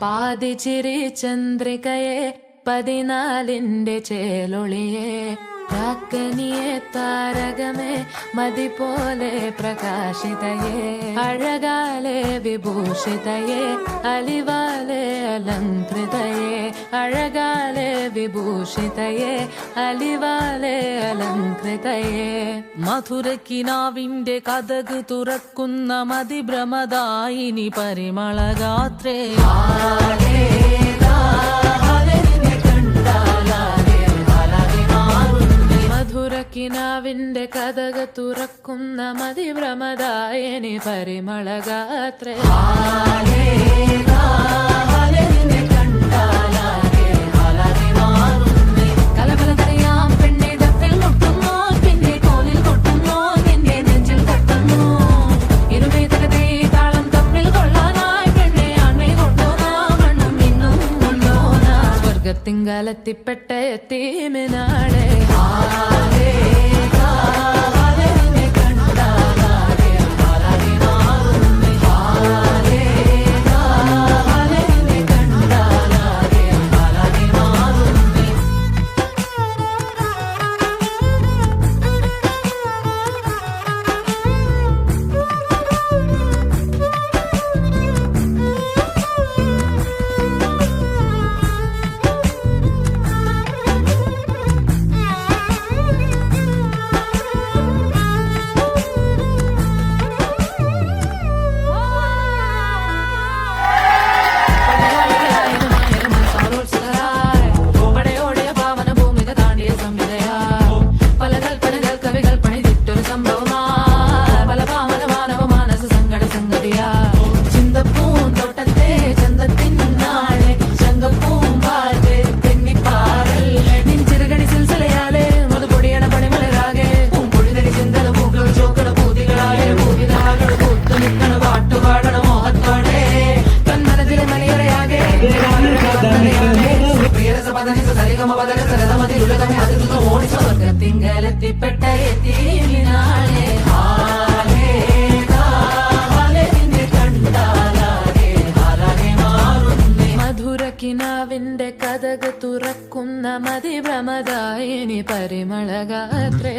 പാതിച്ചിരി ചന്ദ്രികയെ 14ന്റെ ചേലൊളിയെ കാക്കനിയെ താരകമേ മതി പോലെ പ്രകാശിതയെ അഴകാലെ വിഭൂഷിതയെ അലിവാലെ അലങ്കൃതയെ അഴകാലെ വിഭൂഷിതയെ അലിവാലെ അലങ്കൃതയെ മധുരക്കിനാവിന്റെ കഥക് തുറക്കുന്ന മതിഭ്രമദായിനി പരിമളഗാത്രേ മധുരക്കിനാവിന്റെ കഥക് തുറക്കുന്ന മതിഭ്രമദായിനി പരിമളഗാത്രേ കലപലതറിയാം പെണ്ണെ ദഫിൽ മുട്ടുന്നു പിന്നെ കോലിൽ കൊട്ടുന്നു നിന്റെ നെഞ്ചിൽ തട്ടുന്നു ഇരുമേതകത്തെ താളം തമ്മിൽ കൊള്ളാനായി പെണ്ണെ ആൺമേ കൊണ്ടോനാ മണ്ണും ഇന്നും കൊണ്ടോനാ സ്വർഗത്തിങ്കലെത്തിപ്പെട്ട എത്തീമിനാളെ സ്വർഗത്തിങ്കലെത്തിപ്പെട്ട എത്തീമിനാളെ മധുരക്കിനാവിന്റെ കഥക് തുറക്കുന്ന മതിഭ്രമദായിനി പരിമളഗാത്രേ